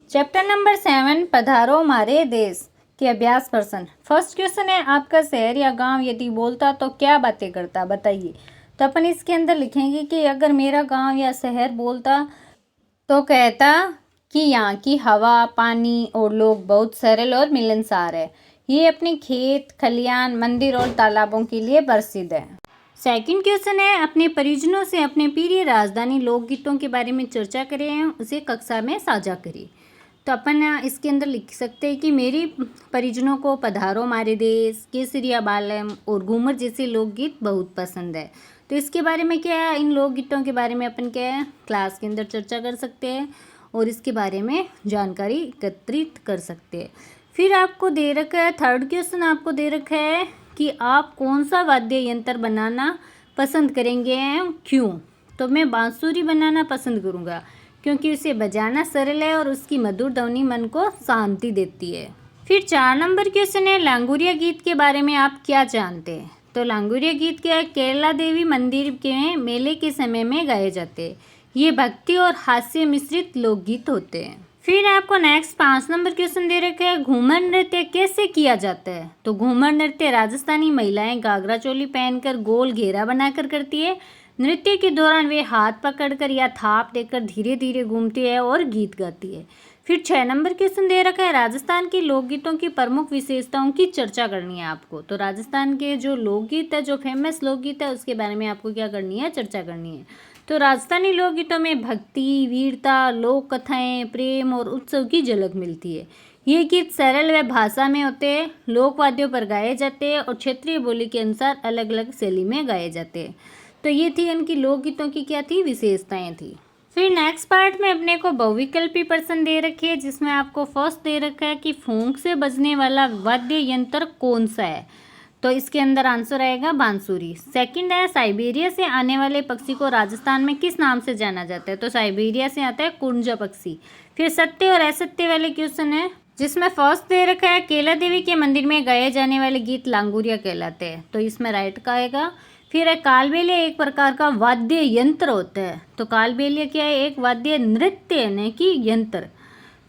Chapter number 7 पधारो हमारे देश के अभ्यास प्रश्न। फर्स्ट क्वेश्चन है, आपका शहर या गांव यदि बोलता तो क्या बातें करता, बताइए। तो अपन इसके अंदर लिखेंगे कि अगर मेरा गांव या शहर बोलता तो कहता कि यहाँ की हवा, पानी और लोग बहुत सरल और मिलनसार है। ये अपने खेत, खलियान, मंदिर और तालाबों के लिए प्रसिद्ध है। सेकंड क्वेश्चन है, अपने परिजनों से अपने प्रिय राजधानी लोकगीतों के बारे में चर्चा करें, उसे कक्षा में साझा करें। तो अपन इसके अंदर लिख सकते हैं कि मेरे परिजनों को पधारो हमारे देश, केसरिया बालम और घूमर जैसे लोकगीत बहुत पसंद है। तो इसके बारे में क्या है, इन लोकगीतों के बारे में अपन क्या है क्लास के अंदर चर्चा कर सकते हैं और इसके बारे में जानकारी एकत्रित कर सकते हैं। फिर आपको दे रखा है, थर्ड क्वेश्चन आपको दे रखा है कि आप कौन सा वाद्य यंत्र बनाना पसंद करेंगे, क्यों। तो मैं बांसुरी बनाना पसंद करूँगा क्योंकि उसे बजाना सरल है और उसकी मधुर ध्वनि मन को शांति देती है। फिर 4 नंबर क्वेश्चन है, लांगुरिया गीत के बारे में आप क्या जानते हैं। तो लांगुरिया गीत क्या है, केरला देवी मंदिर के मेले के समय में गाए जाते हैं। ये भक्ति और हास्य मिश्रित लोकगीत होते हैं। फिर आपको नेक्स्ट 5 नंबर क्वेश्चन दे रखा है, घूमर नृत्य कैसे किया जाता है। तो घूमर नृत्य राजस्थानी महिलाएं घाघरा चोली पहनकर गोल घेरा बनाकर करती है। नृत्य के दौरान वे हाथ पकड़कर या थाप देकर धीरे धीरे घूमती है और गीत गाती है। फिर 6 नंबर क्वेश्चन दे रखा है, राजस्थान के लोकगीतों की प्रमुख विशेषताओं की चर्चा करनी है आपको। तो राजस्थान के जो लोकगीत है, जो फेमस लोकगीत है, उसके बारे में आपको क्या करनी है, चर्चा करनी है। तो राजस्थानी लोकगीतों में भक्ति, वीरता, लोक कथाएं, प्रेम और उत्सव की झलक मिलती है। ये गीत सरल व भाषा में होते हैं, लोकवाद्यों पर गाए जाते हैं और क्षेत्रीय बोली के अनुसार अलग अलग शैली में गाए जाते हैं। तो ये थी इनकी लोकगीतों की क्या थी, विशेषताएं थी। फिर नेक्स्ट पार्ट में अपने को बहुविकल्पी प्रश्न दे रखे है, जिसमें आपको फर्स्ट दे रखा है कि फूंक से बजने वाला वाद्य यंत्र कौन सा है। तो इसके अंदर आंसर आएगा बांसुरी। सेकंड है, साइबेरिया से आने वाले पक्षी को राजस्थान में किस नाम से जाना जाता है। तो साइबेरिया से आता है कुंजा पक्षी। फिर सत्य और असत्य वाले क्वेश्चन है, जिसमें फर्स्ट दे रखा है, केला देवी के मंदिर में गाए जाने वाले गीत लांगुरिया कहलाते हैं। तो इसमें राइट का आएगा। फिर है, कालबेलिया एक प्रकार का वाद्य यंत्र होता है। तो कालबेलिया क्या है, एक वाद्य नृत्य यानी कि यंत्र।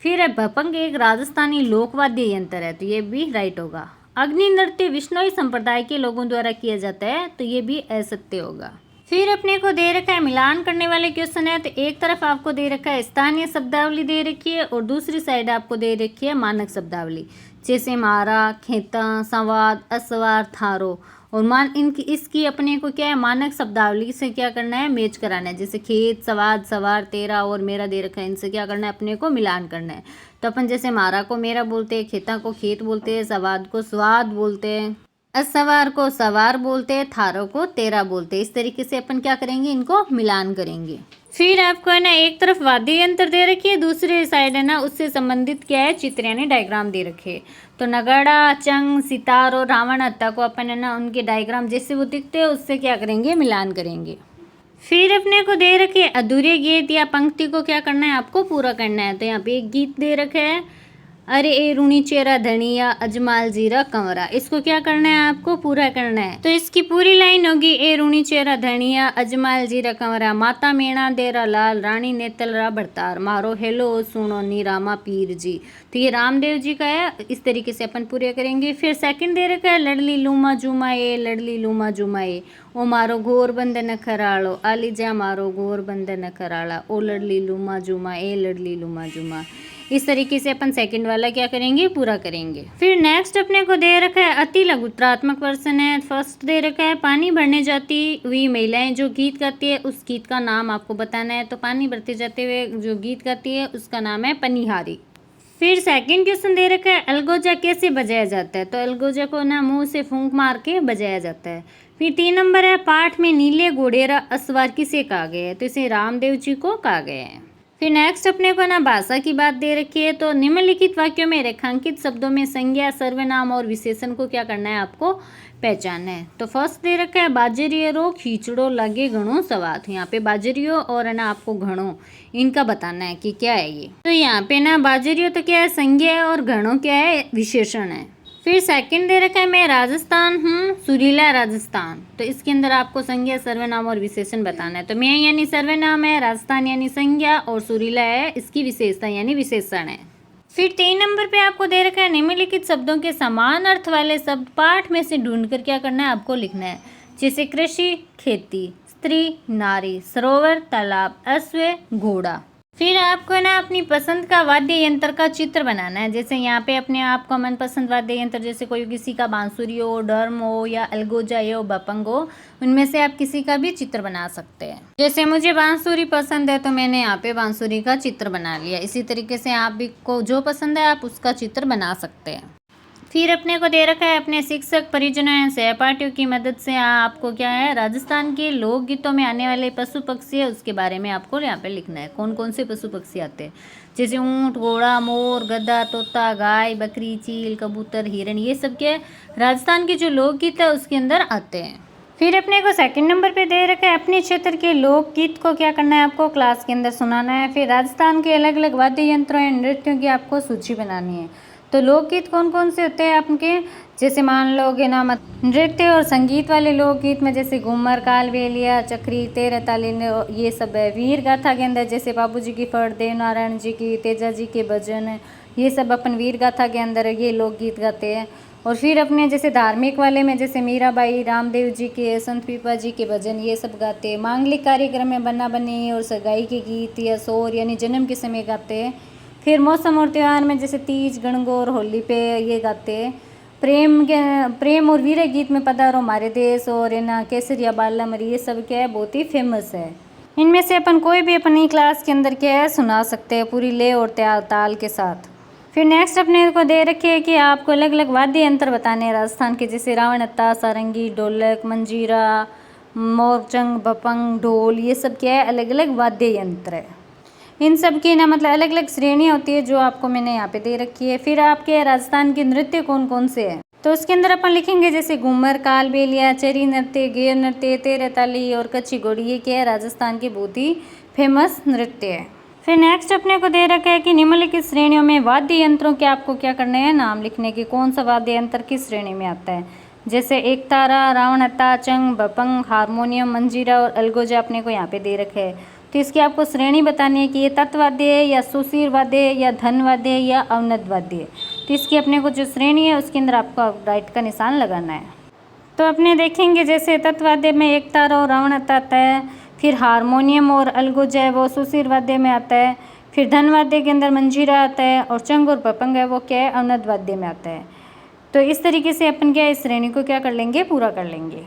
फिर है, भपंग एक राजस्थानी लोकवाद्य यंत्र है। तो ये भी राइट होगा। अग्नि नृत्य विश्नोई संप्रदाय के लोगों द्वारा किया जाता है। तो ये भी असत्य होगा। फिर अपने को दे रखा है मिलान करने वाले क्वेश्चन है। तो एक तरफ आपको दे रखा है स्थानीय शब्दावली दे रखी है और दूसरी साइड आपको दे रखी है मानक शब्दावली, जैसे मारा, खेता, संवाद, असवार, थारो। और इसकी अपने को क्या है, मानक शब्दावली से क्या करना है, मैच कराना है। जैसे खेत, सवाद, सवार, तेरा और मेरा दे रखा है, इनसे क्या करना है, अपने को मिलान करना है। तो अपन जैसे मारा को मेरा बोलते हैं, खेता को खेत बोलते हैं, सवाद को स्वाद बोलते हैं, असवार को सवार बोलते हैं, थारो को तेरा बोलते हैं। इस तरीके से अपन क्या करेंगे, इनको मिलान करेंगे। फिर आपको है ना एक तरफ वाद्य यंत्र दे रखी है, दूसरे साइड है ना उससे संबंधित क्या है, चित्र यानी डायग्राम दे रखे। तो नगाड़ा, चंग, सितार और रावण हत्ता को अपन है ना उनके डायग्राम जैसे वो दिखते हैं उससे क्या करेंगे, मिलान करेंगे। फिर अपने को दे रखे अधूरे गीत या पंक्ति को क्या करना है, आपको पूरा करना है। तो यहाँ पे एक गीत दे रखे है, अरे ए रूणी चेरा धनिया अजमाल जीरा कंवरा। इसको क्या करना है, आपको पूरा करना है। तो इसकी पूरी लाइन होगी, ए रूणी चेरा धनिया अजमाल जीरा कंवरा, माता मेणा देरा लाल, रानी नेतलरा भरतार, मारो हेलो सुनो नी रामा पीर जी। तो ये रामदेव जी का है। इस तरीके से अपन पूरे करेंगे। फिर सेकंड दे रखा है, लड़ली लूमा जुमा ए, लड़ली लूमा जुमा ए, ओ मारो घोर बंधन खराड़ो, आली जा मारो घोर बंधन खराड़ा, ओ लड़ली लूमा जुमा ए, लड़ली लूमा जुमा। इस तरीके से अपन सेकंड वाला क्या करेंगे, पूरा करेंगे। फिर नेक्स्ट अपने को दे रखा है अति लघुत्रात्मक प्रश्न है। फर्स्ट दे रखा है, पानी भरने जाती हुई महिलाएं जो गीत गाती है उस गीत का नाम आपको बताना है। तो पानी भरते जाते हुए जो गीत गाती है उसका नाम है पनिहारी। फिर सेकंड क्वेश्चन दे रखा है, अलगोजा कैसे बजाया जाता है। तो अलगोजा को ना मुंह से फूंक मार के बजाया जाता है। फिर 3 नंबर है, पाठ में नीले घोड़ेरा असवार किसे कहा गया है। तो इसे रामदेव जी को कहा गया है। फिर नेक्स्ट अपने को ना भाषा की बात दे रखी है। तो निम्नलिखित वाक्यों में रेखांकित शब्दों में संज्ञा, सर्वनाम और विशेषण को क्या करना है, आपको पहचानना है। तो फर्स्ट दे रखा है, बाजरियो खींचड़ो लगे घणो सवाद। यहाँ पे बाजरियो और है ना आपको घणो, इनका बताना है कि क्या है ये। तो यहाँ पे ना बाजरियो तो क्या है, संज्ञा है और घणो क्या है, विशेषण है। फिर सेकंड दे रखा है मैं राजस्थान हूँ, सुरीला राजस्थान। तो इसके अंदर आपको संज्ञा, सर्वनाम और विशेषण बताना है। तो मैं यानी सर्वनाम है, राजस्थान यानी संज्ञा और सुरीला है इसकी विशेषता यानी विशेषण है। फिर 3 नंबर पे आपको दे रखा है निम्नलिखित शब्दों के समान अर्थ वाले शब्द पाठ में से ढूंढकर क्या करना है आपको लिखना है। जैसे कृषि खेती, स्त्री नारी, सरोवर तालाब, अश्व घोड़ा। फिर आपको ना अपनी पसंद का वाद्य यंत्र का चित्र बनाना है। जैसे यहाँ पे अपने आप का मनपसंद वाद्य यंत्र, जैसे कोई किसी का बांसुरी हो, ड्रम हो या अलगोजा हो, बपंग हो, उनमें से आप किसी का भी चित्र बना सकते हैं। जैसे मुझे बांसुरी पसंद है तो मैंने यहाँ पे बांसुरी का चित्र बना लिया। इसी तरीके से आप भी को जो पसंद है आप उसका चित्र बना सकते हैं। फिर अपने को दे रखा है अपने शिक्षक, परिजनों या सहपाठियों की मदद से आपको क्या है राजस्थान के लोकगीतों में आने वाले पशु पक्षी है उसके बारे में आपको यहाँ पे लिखना है। कौन कौन से पशु पक्षी आते हैं, जैसे ऊंट, घोड़ा, मोर, गधा, तोता, गाय, बकरी, चील, कबूतर, हिरण, ये सब के राजस्थान के जो लोकगीत है उसके अंदर आते हैं। फिर अपने को सेकंड नंबर पे दे रखा है अपने क्षेत्र के लोकगीत को क्या करना है आपको क्लास के अंदर सुनाना है। फिर राजस्थान के अलग अलग वाद्य यंत्रों या नृत्यों की आपको सूची बनानी है। तो लोकगीत कौन कौन से होते हैं आपके, जैसे मान लोगे ना नृत्य और संगीत वाले लोकगीत में जैसे घूमर, कालबेलिया, चक्री, तेरह ताली, ये सब है। वीर गाथा के अंदर जैसे बाबू जी की फट, देवनारायण जी की, तेजा जी के भजन, ये सब अपन वीर गाथा के अंदर ये लोकगीत गाते हैं। और फिर अपने जैसे धार्मिक वाले में जैसे मीराबाई, रामदेव जी के, संत पीपा जी के भजन ये सब गाते हैं। मांगलिक कार्यक्रम में बना बनी और सगाई के गीत या सोर यानी जन्म के समय गाते हैं। फिर मौसम और त्यौहार में जैसे तीज, गणगौर, होली पे ये गाते हैं। प्रेम और वीर गीत में पधारो हमारे देश और है ना केसरिया बालामरी, ये सब क्या है बहुत ही फेमस है। इनमें से अपन कोई भी अपनी क्लास के अंदर क्या है सुना सकते हैं पूरी ले और ताल के साथ। फिर नेक्स्ट अपने को दे रखी है कि आपको अलग अलग वाद्य यंत्र बताने हैं राजस्थान के, जैसे रावणत्ता, सारंगी, ढोलक, मंजीरा, मोरचंग, बपंग, ढोल, ये सब क्या है अलग अलग वाद्य यंत्र है। इन सब की ना मतलब अलग अलग श्रेणियाँ होती है जो आपको मैंने यहाँ पे दे रखी है। फिर आपके राजस्थान के नृत्य कौन कौन से हैं, तो उसके अंदर अपन लिखेंगे जैसे घूमर, कालबेलिया, चरी नृत्य, गेर नृत्य, तेरह ताली और कच्ची घोड़ी, ये क्या है राजस्थान के बहुत ही फेमस नृत्य है। फिर नेक्स्ट अपने को दे रखा है कि निम्नलिखित श्रेणियों में वाद्य यंत्रों के आपको क्या करना है नाम लिखने के, कौन सा वाद्य यंत्र किस श्रेणी में आता है। जैसे एक तारा, रावणत्ता, चंग, बपंग, हारमोनियम, मंजीरा और अलगोजा अपने को यहाँ पे दे रखे है। तो इसकी आपको श्रेणी बतानी है कि ये तत्वाद्य है या सुशीर वाद्य है या धनवाद्य है या अवनद वाद्य है। तो इसकी अपने को जो श्रेणी है उसके अंदर आपको राइट का निशान लगाना है। तो अपने देखेंगे जैसे तत्वाद्य में एक तारा और रावणत्ता आता है। फिर हारमोनियम और अलगोजा है वो सुशीर वाद्य में आता है। फिर धनवाद्य के अंदर मंजीरा आता है और चंग और बपंग है वो क्या है अवनद वाद्य में आता है। तो इस तरीके से अपन क्या इस श्रेणी को क्या कर लेंगे पूरा कर लेंगे।